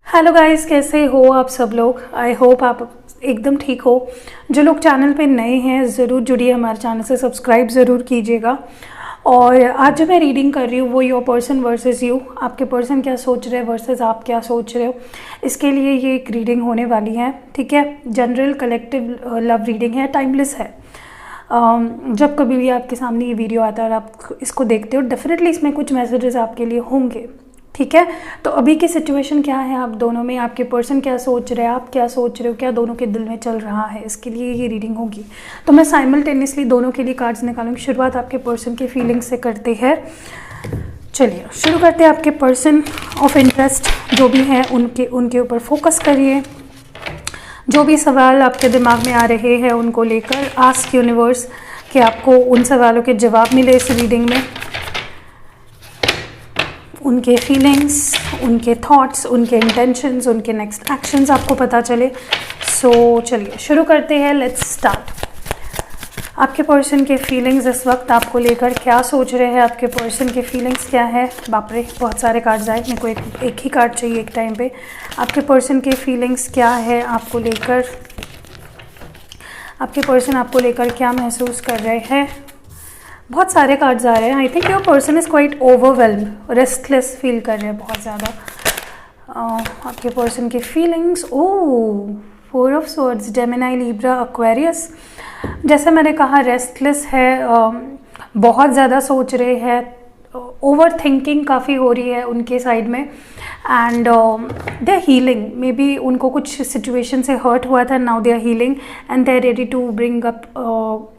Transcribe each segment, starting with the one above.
Hello guys, कैसे हो आप सब लोग। आई होप आप एकदम ठीक हो। जो लोग चैनल पे नए हैं ज़रूर जुड़िए हमारे चैनल से, सब्सक्राइब ज़रूर कीजिएगा। और आज जो मैं रीडिंग कर रही हूँ वो योर पर्सन वर्सेस यू, आपके पर्सन क्या सोच रहे हैं वर्सेस आप क्या सोच रहे हो, इसके लिए ये एक रीडिंग होने वाली है। ठीक है, जनरल कलेक्टिव लव रीडिंग है, टाइमलेस है। जब कभी भी आपके सामने ये वीडियो आता है और आप इसको देखते हो, डेफिनेटली इसमें कुछ मैसेजेस आपके लिए होंगे। ठीक है, तो अभी की सिचुएशन क्या है आप दोनों में, आपके पर्सन क्या सोच रहे हैं, आप क्या सोच रहे हो, क्या दोनों के दिल में चल रहा है, इसके लिए ये रीडिंग होगी। तो मैं साइमल्टेनियसली दोनों के लिए कार्ड्स निकालूंगी। शुरुआत आपके पर्सन के फीलिंग्स से करते हैं। चलिए शुरू करते हैं। आपके पर्सन ऑफ इंटरेस्ट जो भी हैं उनके ऊपर फोकस करिए। जो भी सवाल आपके दिमाग में आ रहे हैं उनको लेकर आस्क यूनिवर्स कि आपको उन सवालों के जवाब मिले इस रीडिंग में। उनके फीलिंग्स, उनके थॉट्स, उनके इंटेंशंस, उनके नेक्स्ट एक्शंस आपको पता चले। सो चलिए शुरू करते हैं, लेट्स स्टार्ट। आपके पर्सन के फीलिंग्स इस वक्त आपको लेकर क्या सोच रहे हैं, आपके पर्सन के फीलिंग्स क्या है। बाप रे, बहुत सारे कार्ड्स आए, मेरे को एक ही कार्ड चाहिए एक टाइम पे। आपके पर्सन के फीलिंग्स क्या है आपको लेकर, आपके पर्सन आपको लेकर क्या महसूस कर रहे हैं। बहुत सारे कार्ड्स आ रहे हैं। I think your person is quite overwhelmed, restless feel कर रहे हैं बहुत ज़्यादा। आपके पर्सन के feelings, oh 4 of swords, Gemini, Libra, Aquarius. जैसे मैंने कहा रेस्टलेस है, बहुत ज़्यादा सोच रहे हैं, ओवर थिंकिंग काफ़ी हो रही है उनके साइड में। And they are healing, maybe उनको कुछ सिचुएशन से हर्ट हुआ था, now they are healing and they are ready to bring up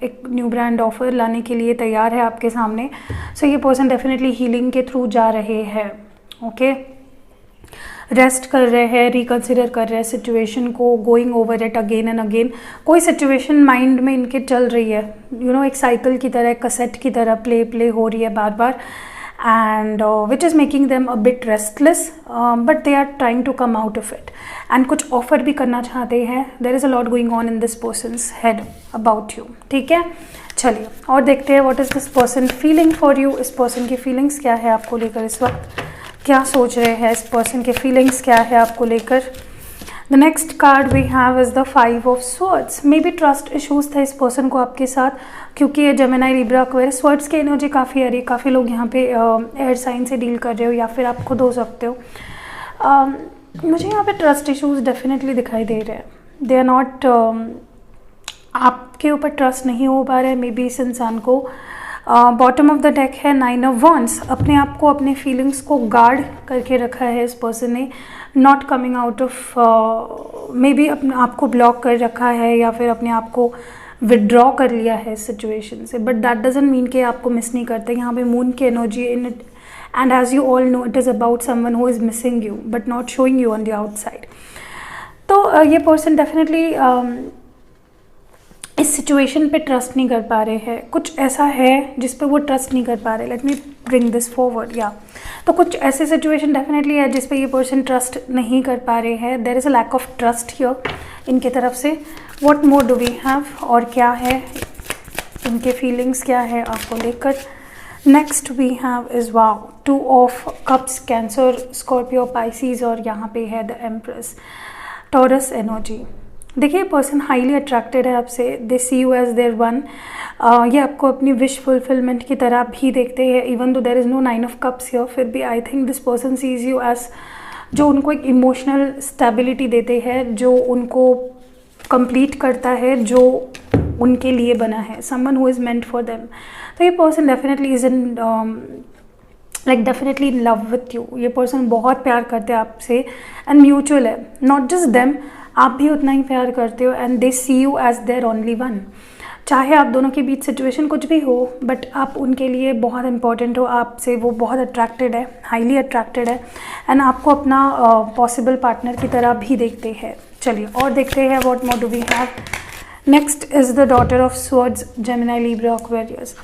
एक न्यू ब्रांड ऑफर लाने के लिए तैयार है आपके सामने। सो ये पर्सन डेफिनेटली हीलिंग के थ्रू जा रहे हैं। ओके, रेस्ट कर रहे हैं, रिकन्सिडर कर रहे हैं सिचुएशन को, going over it again and again. कोई सिचुएशन माइंड में इनके चल रही है, यू नो, एक साइकिल की तरह, कसेट की तरह प्ले हो रही है बार बार। and which is making them a bit restless, but they are trying to come out of it and कुछ offer भी करना चाहते हैं। there is a lot going on in this person's head about you। ठीक है, चलिए और देखते हैं what is this person feeling for you। इस person की feelings क्या है आपको लेकर, इस वक्त क्या सोच रहे हैं, इस person के feelings क्या है आपको लेकर। The next card we have is the 5 of swords। May be trust issues थे इस पर्सन को आपके साथ, क्योंकि ये जेमिनी, लिब्रा, एक्वेरियस, स्वर्ड्स की एनर्जी काफ़ी आ रही है। काफ़ी लोग यहाँ पे एयर साइन से डील कर रहे हो या फिर आप खुद हो सकते हो। मुझे यहाँ पे ट्रस्ट इश्यूज डेफिनेटली दिखाई दे रहे हैं। दे आर नॉट, आपके ऊपर ट्रस्ट नहीं हो पा रहा है मे बी इस इंसान को। बॉटम ऑफ द डेक है 9 ऑफ wands। अपने आप को, अपने फीलिंग्स को गार्ड करके रखा है इस पर्सन ने, not coming out of, may be अपने आप को ब्लॉक कर रखा है या फिर अपने आप को विदड्रॉ कर लिया है इस सिचुएशन से। बट दैट डजंट मीन कि आपको मिस नहीं करते। यहाँ पे मून की energy in it, and as you all know it is about someone who is missing you but not showing you on the outside. तो ये पर्सन डेफिनेटली इस सिचुएशन पे ट्रस्ट नहीं कर पा रहे हैं। कुछ ऐसा है जिस पे वो ट्रस्ट नहीं कर पा रहे। Let me bring this forward. या तो कुछ ऐसे सिचुएशन डेफिनेटली है जिस पे ये पर्सन ट्रस्ट नहीं कर पा रहे हैं। There is a lack of trust here इनके तरफ से। What more do we have, और क्या है इनके फीलिंग्स क्या है आपको लेकर। Next we have is wow 2 of cups, Cancer, Scorpio, Pisces, और यहाँ पे है द एम्प्रेस, टॉरस एनर्जी। देखिए पर्सन हाईली अट्रैक्टेड है आपसे। They see you as their one. ये आपको अपनी विश फुलफिलमेंट की तरह भी देखते हैं, even though there is no 9 of cups here. फिर भी I think this person sees you as, जो उनको एक इमोशनल स्टेबिलिटी देते हैं, जो उनको कंप्लीट करता है, जो उनके लिए बना है, someone who is meant for them. तो ये person definitely is in like definitely in love with you. ये पर्सन बहुत प्यार करते हैं आपसे एंड म्यूचुअल है, नॉट जस्ट देम, आप भी उतना ही प्यार करते हो। And they see you as their only one. चाहे आप दोनों के बीच सिचुएशन कुछ भी हो, बट आप उनके लिए बहुत इंपॉर्टेंट हो, आपसे वो बहुत अट्रैक्टेड है, हाईली अट्रैक्टेड है, एंड आपको अपना पॉसिबल पार्टनर की तरह भी देखते हैं। चलिए और देखते हैं what more do we have. Next is the daughter of swords, Gemini, Libra, Aquarius.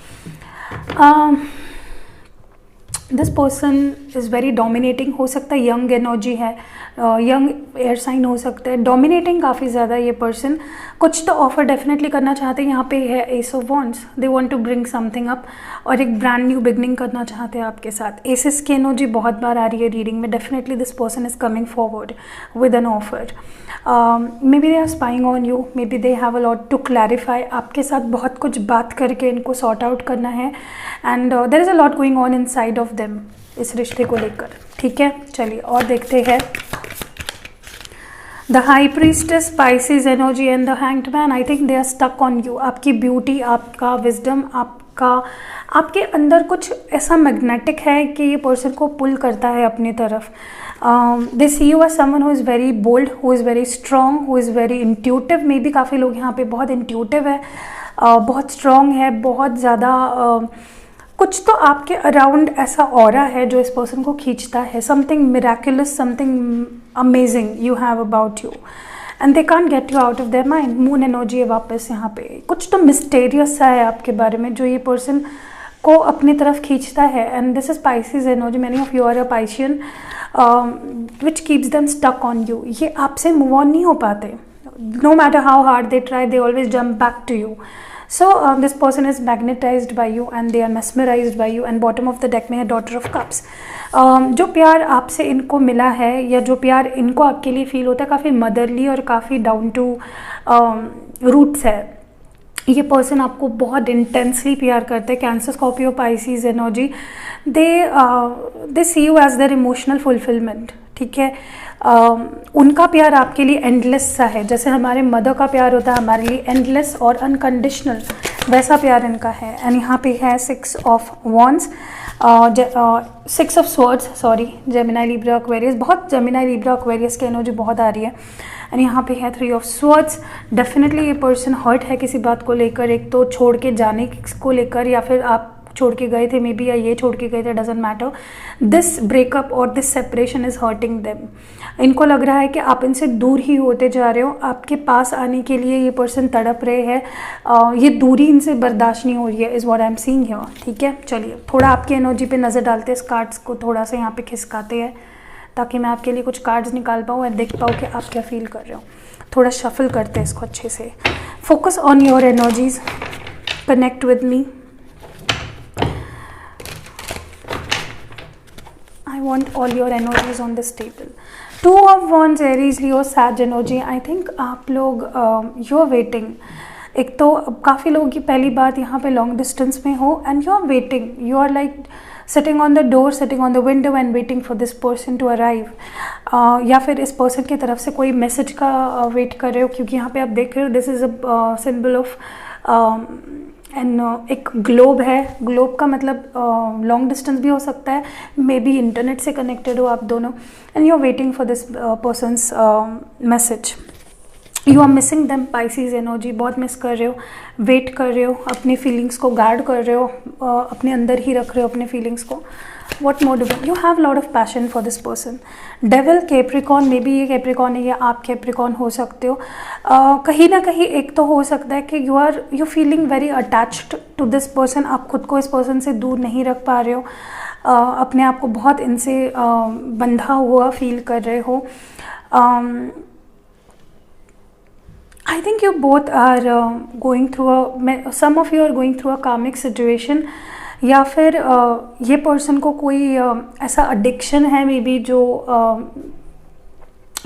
This person is very dominating. हो सकता है यंग एनर्जी है, यंग एयर साइन हो सकता है, डोमिनेटिंग काफ़ी ज़्यादा ये पर्सन, कुछ तो ऑफर डेफिनेटली करना चाहते हैं। यहाँ पे है ace of wands, they want to bring something up और एक ब्रांड न्यू बिगनिंग करना चाहते हैं आपके साथ। एसेस की एनर्जी बहुत बार आ रही है रीडिंग में, definitely this person is coming forward with an offer. Maybe they are spying on you, maybe they have a lot to clarify, आपके साथ बहुत कुछ बात करके इनको सॉर्ट आउट करना है and there is a lot going on inside of them इस रिश्ते को लेकर। ठीक है, चलिए और देखते हैं। The high priestess, Pisces energy and the hanged man, I think they are stuck on you. आपकी ब्यूटी, आपका विजडम, आपके अंदर कुछ ऐसा मैग्नेटिक है कि ये पर्सन को पुल करता है अपनी तरफ। They see you as someone who is very bold, who is very strong, who is very intuitive. Maybe काफ़ी लोग यहाँ पे बहुत इंट्यूटिव है, बहुत स्ट्रॉन्ग है, बहुत ज़्यादा कुछ तो आपके अराउंड ऐसा ऑरा है जो इस पर्सन को खींचता है। Something miraculous, something amazing you have about you and they can't get you out of their mind. Moon energy है वापस यहाँ पे, कुछ तो मिस्टेरियस सा है आपके बारे में जो ये पर्सन को अपनी तरफ खींचता है। And this is Pisces energy, many of you are a Piscean which keeps them stuck on you. ये आपसे मूव ऑन नहीं हो पाते, no matter how hard they try, they always jump back to you. So this person is magnetized by you and they are mesmerized by you and bottom of the deck में है daughter of cups. जो प्यार आपसे इनको मिला है या जो प्यार इनको आपके लिए फील होता है काफ़ी मदरली और काफ़ी डाउन टू रूट्स है। ये पर्सन आपको बहुत इंटेंसली प्यार करते हैं। Cancer, Scorpio, Pisces energy, they see you as their emotional fulfilment. ठीक है, उनका प्यार आपके लिए एंडलेस सा है, जैसे हमारे मदर का प्यार होता है हमारे लिए एंडलेस और अनकंडीशनल, वैसा प्यार इनका है। एंड यहाँ पे है 6 of wands, 6 of swords, sorry, Gemini, Libra, Aquarius, बहुत जेमिनी, लिब्रा, एक्वेरियस की एनर्जी बहुत आ रही है। एंड यहाँ पे है 3 ऑफ स्वॉर्ड्स। डेफिनेटली ये पर्सन हर्ट है किसी बात को लेकर, एक तो छोड़ के जाने को लेकर या फिर आप छोड़ के गए थे मे बी, या ये छोड़ के गए थे, डजेंट मैटर। दिस ब्रेकअप और this separation is hurting them. इनको लग रहा है कि आप इनसे दूर ही होते जा रहे हो, आपके पास आने के लिए ये पर्सन तड़प रहे हैं, ये दूरी इनसे बर्दाश्त नहीं हो रही है, is what I am seeing here. ठीक है, चलिए थोड़ा आपकी एनर्जी पे नज़र डालते हैं, इस कार्ड्स को थोड़ा सा यहाँ पे खिसकाते हैं ताकि मैं आपके लिए कुछ कार्ड्स निकाल पाऊँ और देख पाऊँ कि आप क्या फील कर रहे हो। थोड़ा शफल करते हैं इसको अच्छे से। Focus on your energies, connect with me. I want all your energies on this table. 2 of Wands, Aries, Leo, Sag energy. I think आप लोग you are waiting. एक तो काफ़ी लोगों की पहली बात यहाँ पे लॉन्ग डिस्टेंस में हो and you are waiting. You are like sitting on the door, sitting on the window and waiting for this person to arrive. या फिर इस पर्सन की तरफ से कोई मैसेज का वेट कर रहे हो, क्योंकि यहाँ पे आप देख रहे हो this is a symbol of and एक ग्लोब है। ग्लोब का मतलब लॉन्ग डिस्टेंस भी हो सकता है, मे बी इंटरनेट से कनेक्टेड हो आप दोनों, and you are waiting for this person's message. You are missing them, Pisces energy, बहुत मिस कर रहे हो, वेट कर रहे हो, अपनी फीलिंग्स को गार्ड कर रहे हो, अपने अंदर ही रख रहे हो अपने फीलिंग्स को। What more do you have? Lot of passion for this person. Devil, Capricorn, may be ये Capricorn है या आप Capricorn हो सकते हो। कहीं ना कहीं एक तो हो सकता है कि you feeling very attached to this person, आप खुद को इस पर्सन से दूर नहीं रख पा रहे हो, अपने आप को बहुत इनसे बंधा हुआ फील कर रहे हो। I think you both are going through some of you are going through a karmic situation, या फिर ये पर्सन को कोई ऐसा एडिक्शन है मे बी जो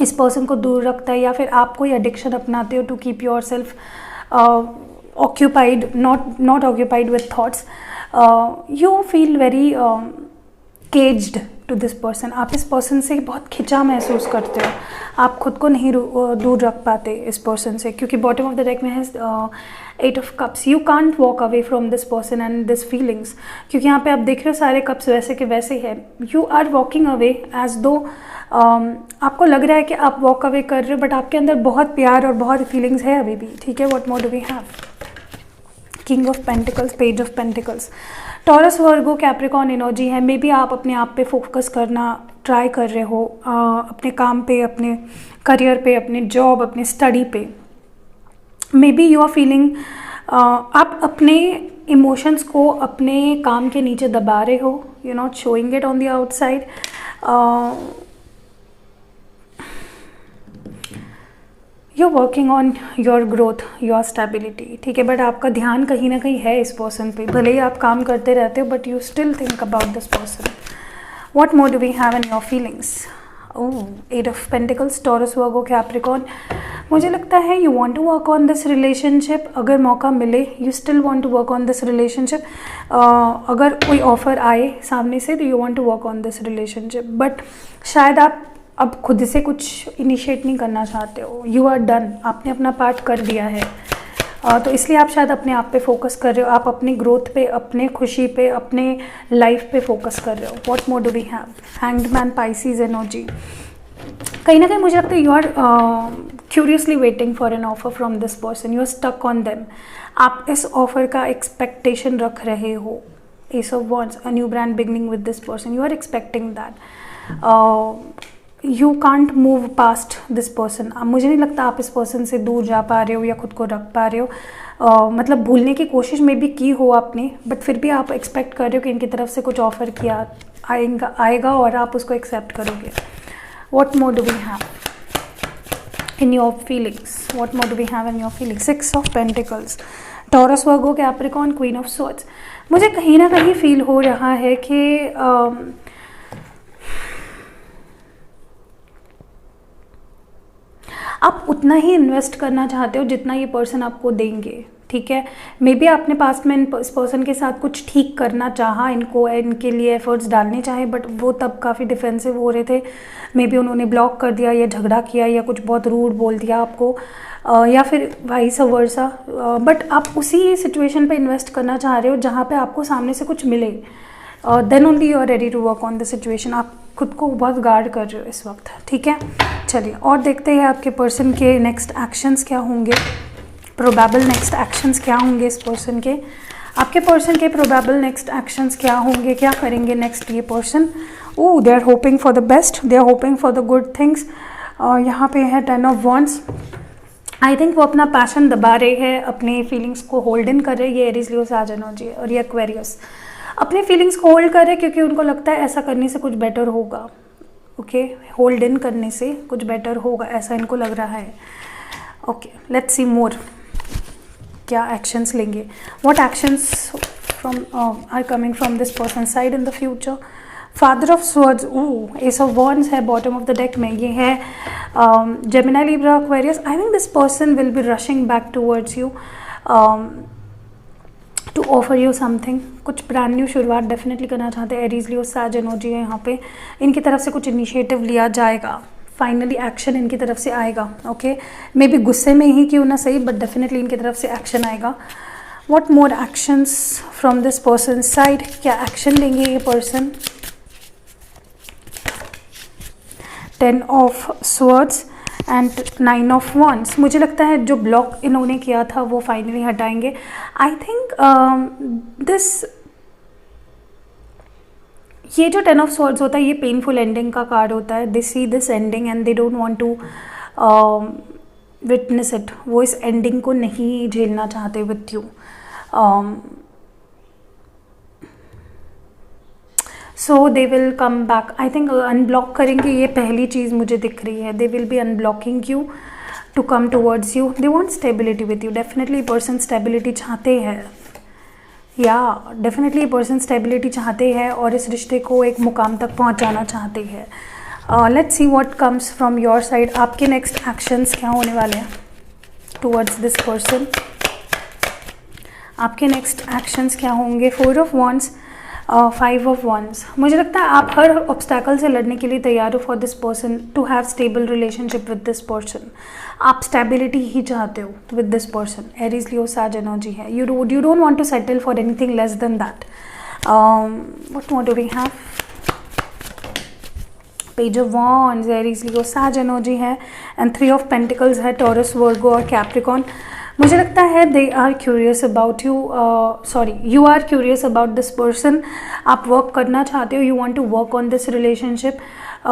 इस पर्सन को दूर रखता है, या फिर आप कोई एडिक्शन अपनाते हो to keep yourself occupied, not occupied with thoughts. You feel very caged to this person. आप इस पर्सन से बहुत खिंचा महसूस करते हो, आप खुद को नहीं दूर रख पाते इस पर्सन से, क्योंकि बॉटम ऑफ द डेक में है 8 of cups. You can't walk away from this person and this feelings, क्योंकि यहाँ पे आप देख रहे हो सारे कप्स वैसे के वैसे हैं। You are walking away as though आपको लग रहा है कि आप वॉक अवे कर रहे हो, बट आपके अंदर बहुत प्यार और बहुत फीलिंग्स है अभी भी। ठीक है, what more do we have? King of pentacles, page of pentacles, Taurus, Virgo, Capricorn energy है। मे बी आप अपने आप पे फोकस करना ट्राई कर रहे हो, अपने काम पे, अपने करियर पे, अपने जॉब, अपने स्टडी पे। Maybe you are feeling आप अपने इमोशंस को अपने काम के नीचे दबा रहे हो, you not showing it on the outside. You working on your growth, your stability, ठीक है, बट आपका ध्यान कहीं ना कहीं है इस पर्सन पे, भले ही आप काम करते रहते हो but you still think about this person. What more do we have in your feelings? Oh, 8 of pentacles, Taurus, Virgo, Capricorn. मुझे लगता है you want to work on this relationship. अगर मौका मिले you still want to work on this relationship. अगर कोई offer आए सामने से तो you want to work on this relationship, but शायद आप अब खुद से कुछ इनिशिएट नहीं करना चाहते हो. यू आर डन, आपने अपना पार्ट कर दिया है. तो इसलिए आप शायद अपने आप पे फोकस कर रहे हो, आप अपनी ग्रोथ पे, अपने खुशी पे, अपने लाइफ पे फोकस कर रहे हो. What more do we have? Hanged man, Pisces energy. कहीं ना कहीं मुझे लगता है you are curiously waiting for an offer from this person. You are stuck on them. आप इस ऑफर का एक्सपेक्टेशन रख रहे हो. Ace of wands, a new brand beginning with this person. You are expecting that. You can't move past this person. मुझे नहीं लगता आप इस पर्सन से दूर जा पा रहे हो या खुद को रख पा रहे हो. मतलब भूलने की कोशिश में भी की हो आपने, बट फिर भी आप एक्सपेक्ट कर रहे हो कि इनकी तरफ से कुछ ऑफर किया आएगा और आप उसको एक्सेप्ट करोगे. What more do we have in your feelings? What more do we have in your feelings? 6 of pentacles, Taurus, Virgo, Capricorn, queen of swords. मुझे कहीं ना कहीं फील हो रहा है कि आप उतना ही इन्वेस्ट करना चाहते हो जितना ये पर्सन आपको देंगे, ठीक है. मे बी आपने पास्ट में इस पर्सन के साथ कुछ ठीक करना चाहा, इनके लिए एफर्ट्स डालने चाहे, बट वो तब काफ़ी डिफेंसिव हो रहे थे. मे बी उन्होंने ब्लॉक कर दिया या झगड़ा किया या कुछ बहुत रूड बोल दिया आपको, या फिर वाइस वर्सा. बट आप उसी सिचुएशन पे इन्वेस्ट करना चाह रहे हो जहाँ पे आपको सामने से कुछ मिले. Then only you are ready to work on the situation. आप खुद को बहुत गार्ड कर रहे हो इस वक्त, ठीक है. चलिए और देखते हैं आपके पर्सन के नेक्स्ट एक्शंस क्या होंगे, प्रोबेबल नेक्स्ट एक्शंस क्या होंगे इस पर्सन के. आपके पर्सन के प्रोबेबल नेक्स्ट एक्शंस क्या होंगे, क्या करेंगे नेक्स्ट ये person. Oh, they are hoping for the best, they are hoping for the good things. यहाँ पे है 10 ऑफ वॉन्ड्स. आई थिंक वो अपना पैशन दबा रहे हैं, अपनी फीलिंग्स को होल्ड इन कर रहे हैं. ये एरीज, लियो, साज एनर्जी है. और ये एक्वेरियस अपनी फीलिंग्स को होल्ड कर रहे हैं क्योंकि उनको लगता है ऐसा करने से कुछ बेटर होगा. ओके, होल्ड इन करने से कुछ बेटर होगा ऐसा इनको लग रहा है. ओके, लेट्स सी मोर क्या एक्शंस लेंगे. What actions from are coming from this person side in the future. Father of swords, ace of wands है बॉटम ऑफ द डेक में. ये है Gemini, Libra, Aquarius. I think this person will be rushing back towards you to offer you something. कुछ brand new शुरुआत definitely करना चाहते हैं. Aries, Leo, Sag energy है यहाँ पे. इनकी तरफ से कुछ इनिशिएटिव लिया जाएगा. फाइनली एक्शन इनकी तरफ से आएगा. ओके, मे बी गुस्से में ही क्यों ना सही, बट डेफिनेटली इनकी तरफ से एक्शन आएगा. What more actions from this person side? क्या एक्शन लेंगे ये person? 10 of swords and 9 of wands. मुझे लगता है जो ब्लॉक इन्होंने किया था वो फाइनली हटाएंगे. आई थिंक दिस, ये जो 10 ऑफ स्वॉर्ड्स होता है ये पेनफुल एंडिंग का कार्ड होता है. They see this ending and they don't want to witness it. वो इस एंडिंग को नहीं झेलना चाहते with you. So they will come back. I think unblock करेंगे, ये पहली चीज़ मुझे दिख रही है. They will be unblocking you to come towards you. They want stability with you. Definitely person stability चाहते हैं, या डेफिनेटली पर्सन स्टेबिलिटी चाहते हैं और इस रिश्ते को एक मुकाम तक पहुंचाना चाहते हैं. Let's see what comes from your side. आपके नेक्स्ट एक्शंस क्या होने वाले हैं टूवर्ड्स दिस पर्सन? आपके नेक्स्ट एक्शंस क्या होंगे? 4 ऑफ वॉन्ड्स, 5 ऑफ वॉन्ड्स. मुझे लगता है आप हर ऑब्स्टैकल से लड़ने के लिए तैयार हो for this person to have stable relationship with this person. आप स्टेबिलिटी ही चाहते हो with this person. Aries, Leo, Sag energy है. You don't want to settle for anything less than that. What more do we have? Page of wands, Aries, Leo, Sag energy है and 3 of pentacles है. Taurus, Virgo और Capricorn. मुझे लगता है they are curious about you. You are curious about this person. आप work करना चाहते हो. You want to work on this relationship.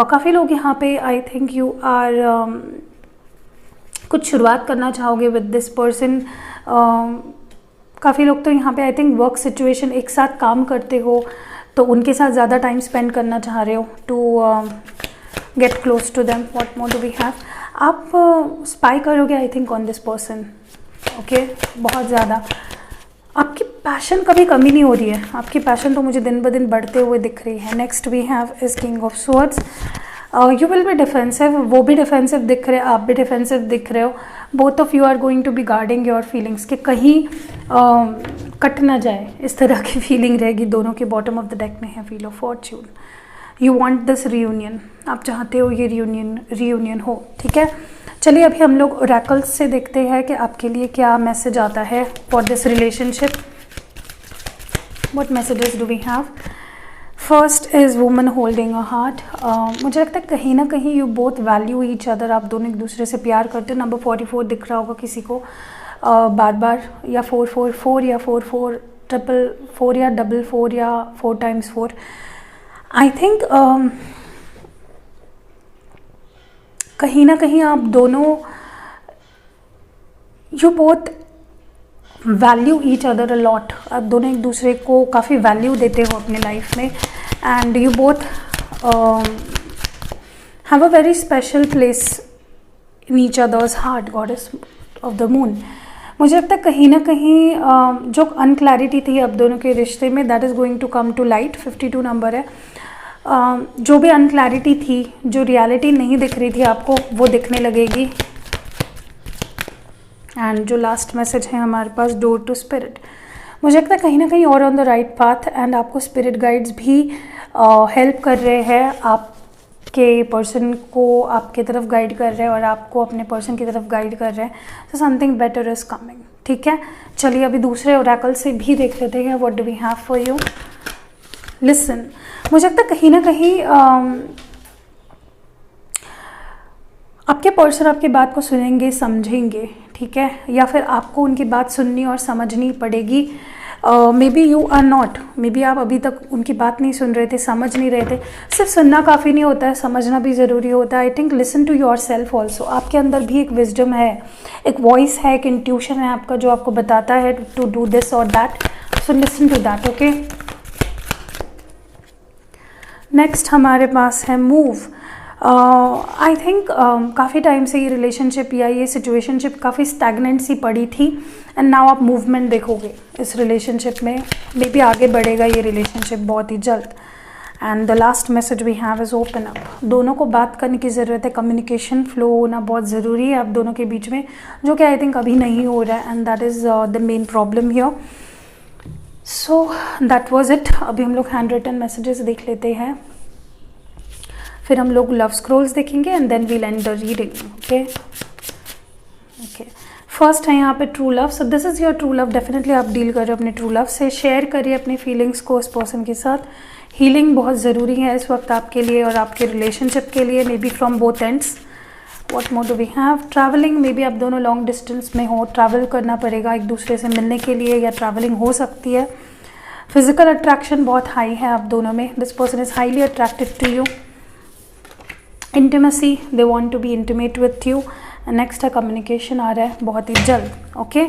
काफ़ी लोग यहाँ पे आई थिंक यू आर कुछ शुरुआत करना चाहोगे विद दिस पर्सन. काफ़ी लोग तो यहाँ पे आई थिंक वर्क सिचुएशन एक साथ काम करते हो तो उनके साथ ज़्यादा टाइम स्पेंड करना चाह रहे हो to get close to them. What more do we have? आप स्पाई करोगे I think on this person, okay, बहुत ज़्यादा। आपकी पैशन कभी कमी नहीं हो रही है, आपकी पैशन तो मुझे दिन ब दिन बढ़ते हुए दिख रही है। Next we have is king of swords. You will be defensive, वो भी डिफेंसिव दिख रहे हैं, आप भी डिफेंसिव दिख रहे हो। Both of you are going to be guarding your feelings, कि कहीं कट ना जाए, इस तरह की फीलिंग रहेगी दोनों के। बॉटम ऑफ द डेक में है wheel of Fortune. You want this reunion, आप चाहते हो ये रियूनियन हो, ठीक है। चलिए अभी हम लोग ओरेकल्स से देखते हैं कि आपके लिए क्या मैसेज आता है for this relationship. What messages do we have? First is woman holding a heart. मुझे लगता है कहीं ना कहीं you both value each other, आप दोनों एक दूसरे से प्यार करते हो। नंबर 44 दिख रहा होगा किसी को बार बार, या 444 या 44 या 4 या 4 times 4। आई थिंक कहीं ना कहीं आप दोनों, you both value each other a lot, आप दोनों एक दूसरे को काफ़ी वैल्यू देते हो अपने लाइफ में। And you both have a very special place in each others heart, goddess of the moon. मुझे लगता है कहीं ना कहीं जो अनक्लैरिटी थी अब दोनों के रिश्ते में, that is going to come to light. 52 number है। जो भी अनक्लैरिटी थी, जो रियलिटी नहीं दिख रही थी आपको, वो दिखने लगेगी। एंड जो लास्ट मैसेज है हमारे पास, डोर टू स्पिरिट। मुझे लगता है कहीं ना कहीं और on the right path, and आपको स्पिरिट गाइड्स भी हेल्प कर रहे हैं, आपके पर्सन को आपके तरफ गाइड कर रहे हैं और आपको अपने पर्सन की तरफ गाइड कर रहे हैं। So something better is coming, ठीक है। चलिए अभी दूसरे ओरेकल से भी देख लेते हैं। What do we have for you? Listen, मुझे लगता है कहीं ना कहीं आपके पर्सन आपकी बात को सुनेंगे, समझेंगे, ठीक है, या फिर आपको उनकी बात सुननी और समझनी पड़ेगी। Maybe you are not, maybe आप अभी तक उनकी बात नहीं सुन रहे थे, समझ नहीं रहे थे। सिर्फ सुनना काफ़ी नहीं होता है, समझना भी ज़रूरी होता है। I think listen to yourself also. आपके अंदर भी एक विजडम है, एक वॉइस है, एक इंट्यूशन है आपका जो आपको बताता है टू डू दिस और that. So listen to that, okay. Next हमारे पास है मूव। आई थिंक काफ़ी टाइम से ये रिलेशनशिप या ये सिचुएशनशिप काफ़ी स्टैगनेंट सी पड़ी थी, एंड नाउ आप मूवमेंट देखोगे इस रिलेशनशिप में। मे बी आगे बढ़ेगा ये रिलेशनशिप बहुत ही जल्द। And the last message we have is open up. दोनों को बात करने की ज़रूरत है, कम्युनिकेशन फ्लो होना बहुत ज़रूरी है आप दोनों के बीच में, जो कि आई थिंक अभी नहीं हो रहा है, and that is the main problem here. So that was it. अभी हम लोग हैंड रिटन मैसेजेस देख लेते हैं, फिर हम लोग लव स्क्रोल्स देखेंगे, and then we'll end the reading, okay. Okay, first है यहाँ पे true love. So this is your true love. Definitely आप डील करें अपने ट्रू लव से, शेयर करिए अपनी फीलिंग्स को उस पर्सन के साथ। हीलिंग बहुत ज़रूरी है इस वक्त आपके लिए और आपके रिलेशनशिप के लिए, maybe from both ends. What more do we have? Travelling. Maybe आप दोनों लॉन्ग डिस्टेंस में हो, ट्रैवल करना पड़ेगा एक दूसरे से मिलने के लिए, या ट्रैवलिंग हो सकती है। फिजिकल अट्रैक्शन बहुत हाई है आप दोनों में। This person is highly attracted to you. Intimacy, they want to be intimate with you. Next है कम्युनिकेशन आ रहा है बहुत ही जल्द, ओके।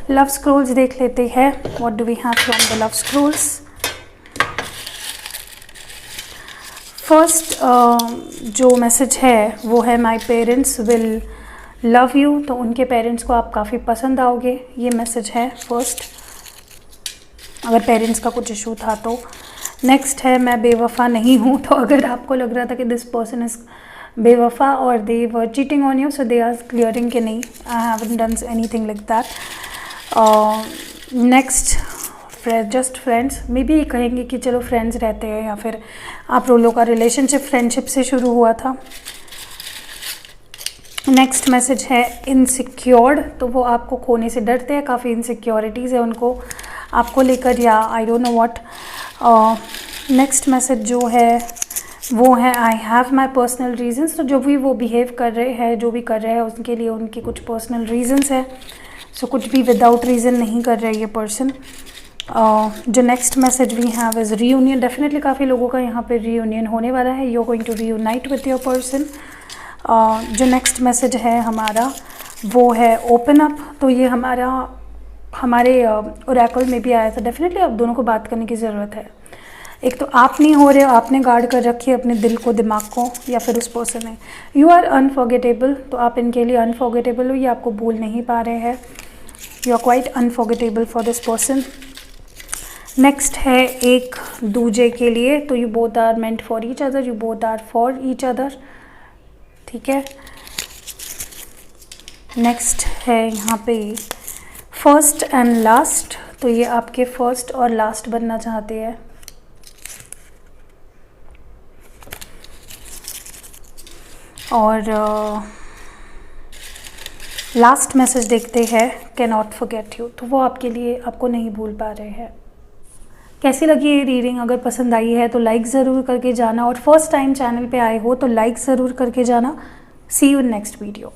लव स्क्रोल्स देख लेते हैं। What do we have from the love scrolls? First जो मैसेज है वो है my parents will love you. तो उनके पेरेंट्स को आप काफ़ी पसंद आओगे, ये मैसेज है फर्स्ट, अगर पेरेंट्स का कुछ इशू था तो। नेक्स्ट है मैं बेवफा नहीं हूँ। तो अगर आपको लग रहा था कि दिस पर्सन इज बेवफा और they were cheating on you, so they are clearing कि नहीं, I haven't done anything like that. Next just friends. Maybe कहेंगे कि चलो फ्रेंड्स रहते हैं, या फिर आप लोगों का रिलेशनशिप फ्रेंडशिप से शुरू हुआ था। नेक्स्ट मैसेज है इनसिक्योर्ड। तो वो आपको खोने से डरते हैं, काफ़ी इनसिक्योरिटीज़ है उनको आपको लेकर, या I don't know what. Next message जो है वो है I have my personal reasons. तो जो भी वो बिहेव कर रहे हैं, जो भी कर रहे हैं, उसके लिए उनके कुछ पर्सनल रीजन्स है। सो कुछ भी विदाउट रीज़न नहीं कर रहे ये पर्सन। जो next message we have is reunion. Definitely काफ़ी लोगों का यहाँ पे रीयूनियन होने वाला है। You are going to reunite with your person. जो नेक्स्ट मैसेज है हमारा वो है ओपन अप। तो ये हमारे ओरेकल में भी आया था। डेफिनेटली आप दोनों को बात करने की ज़रूरत है। एक तो आप नहीं हो रहे हो, आपने गार्ड कर रखी है अपने दिल को, दिमाग को, या फिर उस पर्सन ने। यू आर अनफॉरगेटेबल, तो आप इनके लिए अनफॉरगेटेबल हो, ये आपको भूल नहीं पा रहे हैं। You are quite unforgettable for this person. Next है एक दूजे के लिए, तो you both are meant for each other, you both are for each other, ठीक है। नेक्स्ट है यहाँ पे फर्स्ट एंड लास्ट, तो ये आपके फर्स्ट और लास्ट बनना चाहते हैं। और लास्ट मैसेज देखते हैं, कैन नॉट फॉरगेट यू, तो वो आपके लिए आपको नहीं भूल पा रहे हैं। कैसी लगी ये रीडिंग? अगर पसंद आई है तो लाइक ज़रूर करके जाना, और फर्स्ट टाइम चैनल पे आए हो तो लाइक ज़रूर करके जाना। सी यू इन नेक्स्ट वीडियो।